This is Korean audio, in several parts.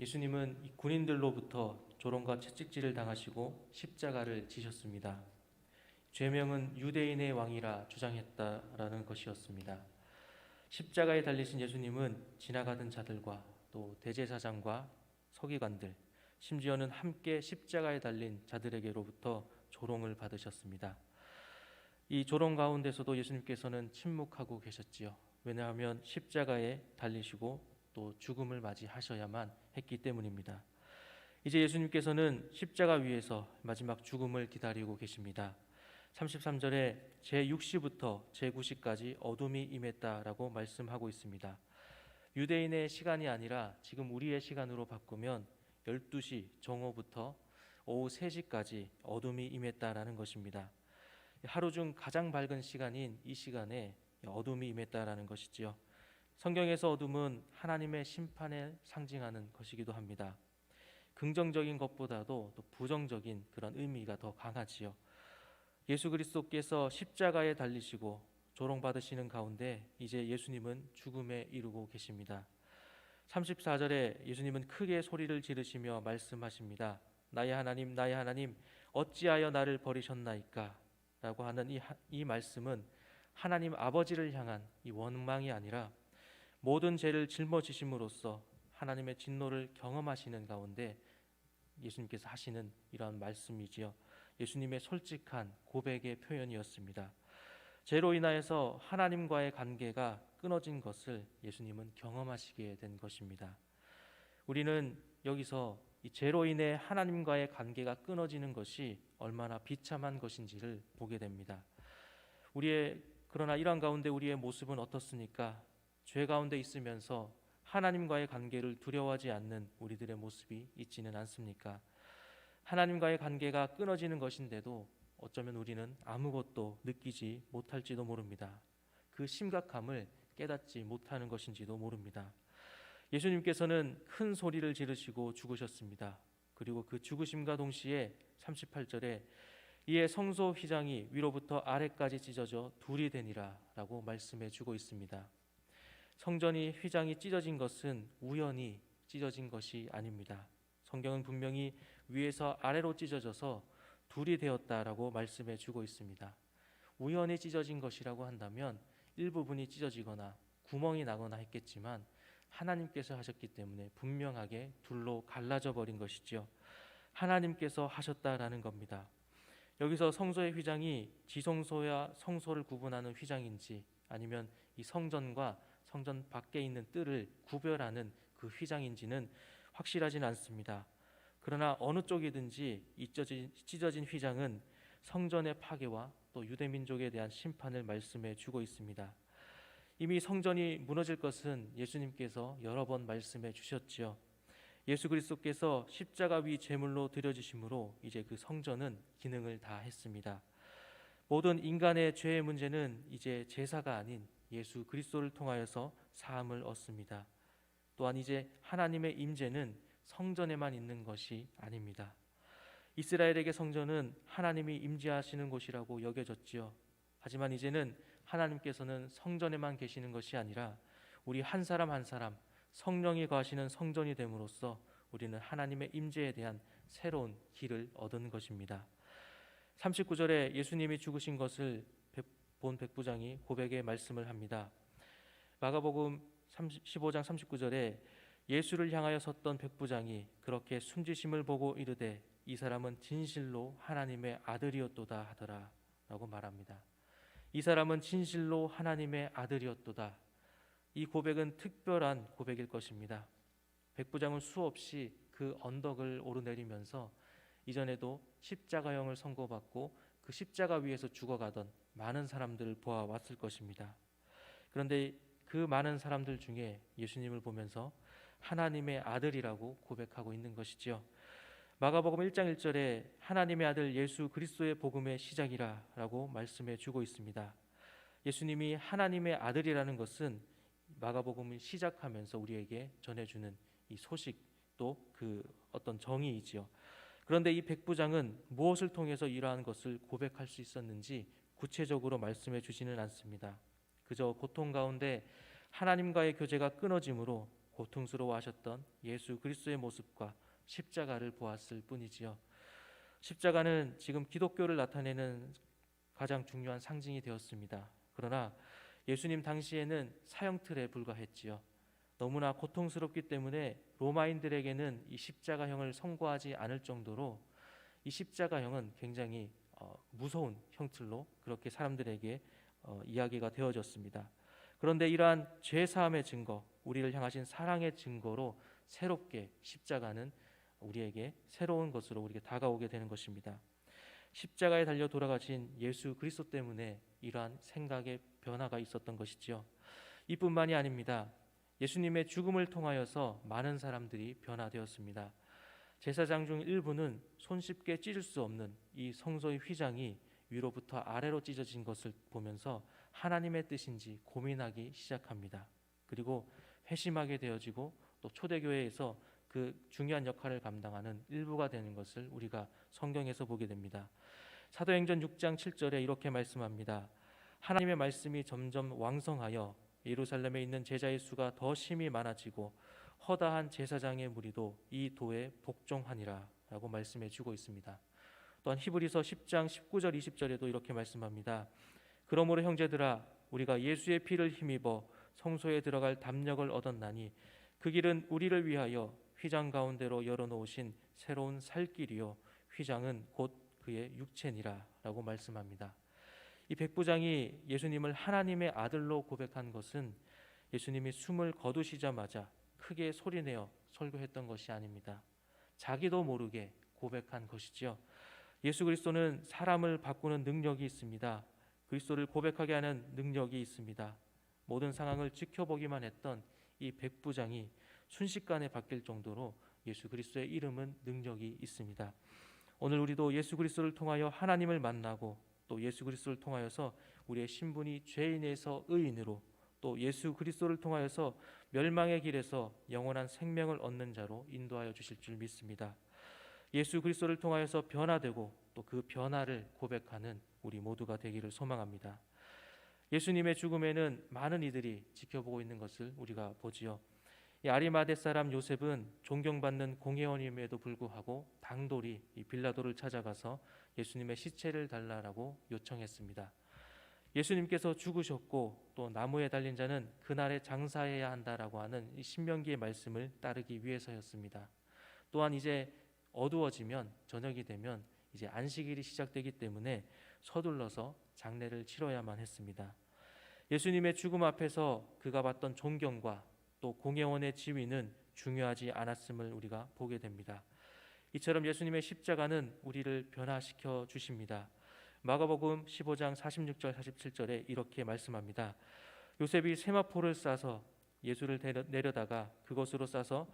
예수님은 이 군인들로부터 조롱과 채찍질을 당하시고 십자가를 지셨습니다. 죄명은 유대인의 왕이라 주장했다라는 것이었습니다. 십자가에 달리신 예수님은 지나가던 자들과 또 대제사장과 서기관들, 심지어는 함께 십자가에 달린 자들에게로부터 조롱을 받으셨습니다. 이 조롱 가운데서도 예수님께서는 침묵하고 계셨지요. 왜냐하면 십자가에 달리시고 또 죽음을 맞이하셔야만 했기 때문입니다. 이제 예수님께서는 십자가 위에서 마지막 죽음을 기다리고 계십니다. 33절에 제6시부터 제9시까지 어둠이 임했다라고 말씀하고 있습니다. 유대인의 시간이 아니라 지금 우리의 시간으로 바꾸면 12시 정오부터 오후 3시까지 어둠이 임했다라는 것입니다. 하루 중 가장 밝은 시간인 이 시간에 어둠이 임했다라는 것이지요. 성경에서 어둠은 하나님의 심판을 상징하는 것이기도 합니다. 긍정적인 것보다도 또 부정적인 그런 의미가 더 강하지요. 예수 그리스도께서 십자가에 달리시고 조롱받으시는 가운데 이제 예수님은 죽음에 이르고 계십니다. 34절에 예수님은 크게 소리를 지르시며 말씀하십니다. 나의 하나님, 나의 하나님, 어찌하여 나를 버리셨나이까? 라고 하는 이 말씀은 하나님 아버지를 향한 이 원망이 아니라 모든 죄를 짊어지심으로써 하나님의 진노를 경험하시는 가운데 예수님께서 하시는 이러한 말씀이지요. 예수님의 솔직한 고백의 표현이었습니다. 죄로 인하여서 하나님과의 관계가 끊어진 것을 예수님은 경험하시게 된 것입니다. 우리는 여기서 이 죄로 인해 하나님과의 관계가 끊어지는 것이 얼마나 비참한 것인지를 보게 됩니다. 그러나 이러한 가운데 우리의 모습은 어떻습니까? 죄 가운데 있으면서 하나님과의 관계를 두려워하지 않는 우리들의 모습이 있지는 않습니까? 하나님과의 관계가 끊어지는 것인데도 어쩌면 우리는 아무것도 느끼지 못할지도 모릅니다. 그 심각함을 깨닫지 못하는 것인지도 모릅니다. 예수님께서는 큰 소리를 지르시고 죽으셨습니다. 그리고 그 죽으심과 동시에 38절에 이에 성소 휘장이 위로부터 아래까지 찢어져 둘이 되니라 라고 말씀해 주고 있습니다. 성전이 휘장이 찢어진 것은 우연히 찢어진 것이 아닙니다. 성경은 분명히 위에서 아래로 찢어져서 둘이 되었다라고 말씀해 주고 있습니다. 우연히 찢어진 것이라고 한다면 일부분이 찢어지거나 구멍이 나거나 했겠지만 하나님께서 하셨기 때문에 분명하게 둘로 갈라져 버린 것이죠. 하나님께서 하셨다라는 겁니다. 여기서 성소의 휘장이 지성소와 성소를 구분하는 휘장인지 아니면 이 성전과 성전 밖에 있는 뜰을 구별하는 그 휘장인지는 확실하진 않습니다. 그러나 어느 쪽이든지 이 찢어진 휘장은 성전의 파괴와 또 유대민족에 대한 심판을 말씀해 주고 있습니다. 이미 성전이 무너질 것은 예수님께서 여러 번 말씀해 주셨지요. 예수 그리스도께서 십자가 위 제물로 드려지심으로 이제 그 성전은 기능을 다했습니다. 모든 인간의 죄의 문제는 이제 제사가 아닌 예수 그리스도를 통하여서 사함을 얻습니다. 또한 이제 하나님의 임재는 성전에만 있는 것이 아닙니다. 이스라엘에게 성전은 하나님이 임재하시는 곳이라고 여겨졌지요. 하지만 이제는 하나님께서는 성전에만 계시는 것이 아니라 우리 한 사람 한 사람 성령이 거하시는 성전이 됨으로써 우리는 하나님의 임재에 대한 새로운 길을 얻은 것입니다. 39절에 예수님이 죽으신 것을 본 백부장이 고백의 말씀을 합니다. 마가복음 15장 39절에 예수를 향하여 섰던 백부장이 그렇게 숨지심을 보고 이르되 이 사람은 진실로 하나님의 아들이었도다 하더라 라고 말합니다. 이 사람은 진실로 하나님의 아들이었도다. 이 고백은 특별한 고백일 것입니다. 백부장은 수없이 그 언덕을 오르내리면서 이전에도 십자가형을 선고받고 그 십자가 위에서 죽어가던 많은 사람들을 보아왔을 것입니다. 그런데 그 많은 사람들 중에 예수님을 보면서 하나님의 아들이라고 고백하고 있는 것이지요. 마가복음 1장 1절에 하나님의 아들 예수 그리스도의 복음의 시작이라 라고 말씀해 주고 있습니다. 예수님이 하나님의 아들이라는 것은 마가복음을 시작하면서 우리에게 전해주는 이 소식 또 그 어떤 정의이지요. 그런데 이 백부장은 무엇을 통해서 이러한 것을 고백할 수 있었는지 구체적으로 말씀해 주지는 않습니다. 그저 고통 가운데 하나님과의 교제가 끊어짐으로 고통스러워하셨던 예수 그리스도의 모습과 십자가를 보았을 뿐이지요. 십자가는 지금 기독교를 나타내는 가장 중요한 상징이 되었습니다. 그러나 예수님 당시에는 사형틀에 불과했지요. 너무나 고통스럽기 때문에 로마인들에게는 이 십자가형을 선고하지 않을 정도로 이 십자가형은 굉장히 무서운 형틀로 그렇게 사람들에게 이야기가 되어졌습니다. 그런데 이러한 죄 사함의 증거, 우리를 향하신 사랑의 증거로 새롭게 십자가는 우리에게 새로운 것으로 우리에게 다가오게 되는 것입니다. 십자가에 달려 돌아가신 예수 그리스도 때문에 이러한 생각의 변화가 있었던 것이지요. 이뿐만이 아닙니다. 예수님의 죽음을 통하여서 많은 사람들이 변화되었습니다. 제사장 중 일부는 손쉽게 찢을 수 없는 이 성소의 휘장이 위로부터 아래로 찢어진 것을 보면서 하나님의 뜻인지 고민하기 시작합니다. 그리고 회심하게 되어지고 또 초대교회에서 그 중요한 역할을 감당하는 일부가 되는 것을 우리가 성경에서 보게 됩니다. 사도행전 6장 7절에 이렇게 말씀합니다. 하나님의 말씀이 점점 왕성하여 예루살렘에 있는 제자의 수가 더 심히 많아지고 허다한 제사장의 무리도 이 도에 복종하니라 라고 말씀해 주고 있습니다. 또한 히브리서 10장 19절 20절에도 이렇게 말씀합니다. 그러므로 형제들아 우리가 예수의 피를 힘입어 성소에 들어갈 담력을 얻었나니 그 길은 우리를 위하여 휘장 가운데로 열어놓으신 새로운 살 길이요 휘장은 곧 그의 육체니라 라고 말씀합니다. 이 백부장이 예수님을 하나님의 아들로 고백한 것은 예수님이 숨을 거두시자마자 크게 소리내어 설교했던 것이 아닙니다. 자기도 모르게 고백한 것이지요. 예수 그리스도는 사람을 바꾸는 능력이 있습니다. 그리스도를 고백하게 하는 능력이 있습니다. 모든 상황을 지켜보기만 했던 이 백부장이 순식간에 바뀔 정도로 예수 그리스도의 이름은 능력이 있습니다. 오늘 우리도 예수 그리스도를 통하여 하나님을 만나고 또 예수 그리스도를 통하여서 우리의 신분이 죄인에서 의인으로 또 예수 그리스도를 통하여서 멸망의 길에서 영원한 생명을 얻는 자로 인도하여 주실 줄 믿습니다. 예수 그리스도를 통하여서 변화되고 또 그 변화를 고백하는 우리 모두가 되기를 소망합니다. 예수님의 죽음에는 많은 이들이 지켜보고 있는 것을 우리가 보지요. 이 아리마대 사람 요셉은 존경받는 공회원임에도 불구하고 당돌이 이 빌라도를 찾아가서 예수님의 시체를 달라라고 요청했습니다. 예수님께서 죽으셨고 또 나무에 달린 자는 그날에 장사해야 한다라고 하는 이 신명기의 말씀을 따르기 위해서였습니다. 또한 이제 어두워지면 저녁이 되면 이제 안식일이 시작되기 때문에 서둘러서 장례를 치러야만 했습니다. 예수님의 죽음 앞에서 그가 받던 존경과 또 공회원의 지위는 중요하지 않았음을 우리가 보게 됩니다. 이처럼 예수님의 십자가는 우리를 변화시켜 주십니다. 마가복음 15장 46절 47절에 이렇게 말씀합니다. 요셉이 세마포를 싸서 예수를 내려다가 그것으로 싸서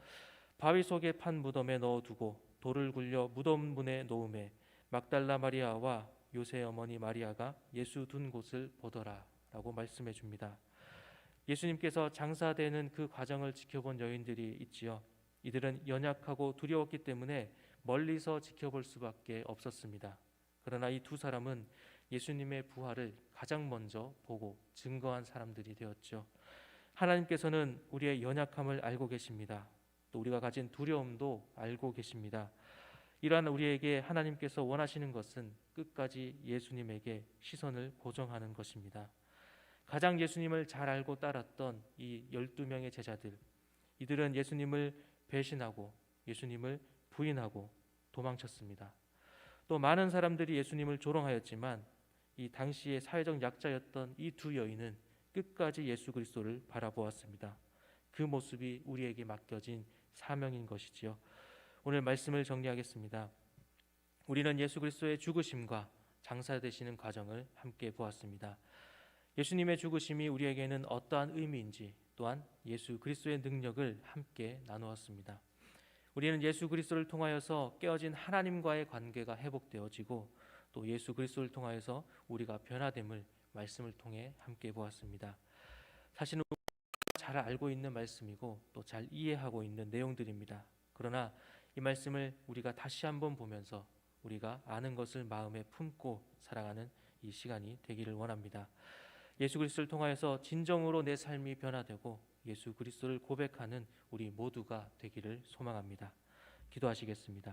바위 속에 판 무덤에 넣어두고 돌을 굴려 무덤 문에 놓음에 막달라 마리아와 요새 어머니 마리아가 예수 둔 곳을 보더라 라고 말씀해 줍니다. 예수님께서 장사되는 그 과정을 지켜본 여인들이 있지요. 이들은 연약하고 두려웠기 때문에 멀리서 지켜볼 수밖에 없었습니다. 그러나 이 두 사람은 예수님의 부활을 가장 먼저 보고 증거한 사람들이 되었죠. 하나님께서는 우리의 연약함을 알고 계십니다. 또 우리가 가진 두려움도 알고 계십니다. 이러한 우리에게 하나님께서 원하시는 것은 끝까지 예수님에게 시선을 고정하는 것입니다. 가장 예수님을 잘 알고 따랐던 이 12명의 제자들, 이들은 예수님을 배신하고 예수님을 부인하고 도망쳤습니다. 또 많은 사람들이 예수님을 조롱하였지만 이 당시의 사회적 약자였던 이 두 여인은 끝까지 예수 그리스도를 바라보았습니다. 그 모습이 우리에게 맡겨진 사명인 것이지요. 오늘 말씀을 정리하겠습니다. 우리는 예수 그리스도의 죽으심과 장사되시는 과정을 함께 보았습니다. 예수님의 죽으심이 우리에게는 어떠한 의미인지 또한 예수 그리스도의 능력을 함께 나누었습니다. 우리는 예수 그리스도를 통하여서 깨어진 하나님과의 관계가 회복되어지고 또 예수 그리스도를 통하여서 우리가 변화됨을 말씀을 통해 함께 보았습니다. 사실은 잘 알고 있는 말씀이고 또 잘 이해하고 있는 내용들입니다. 그러나 이 말씀을 우리가 다시 한번 보면서 우리가 아는 것을 마음에 품고 살아가는 이 시간이 되기를 원합니다. 예수 그리스도를 통하여서 진정으로 내 삶이 변화되고 예수 그리스도를 고백하는 우리 모두가 되기를 소망합니다. 기도하시겠습니다.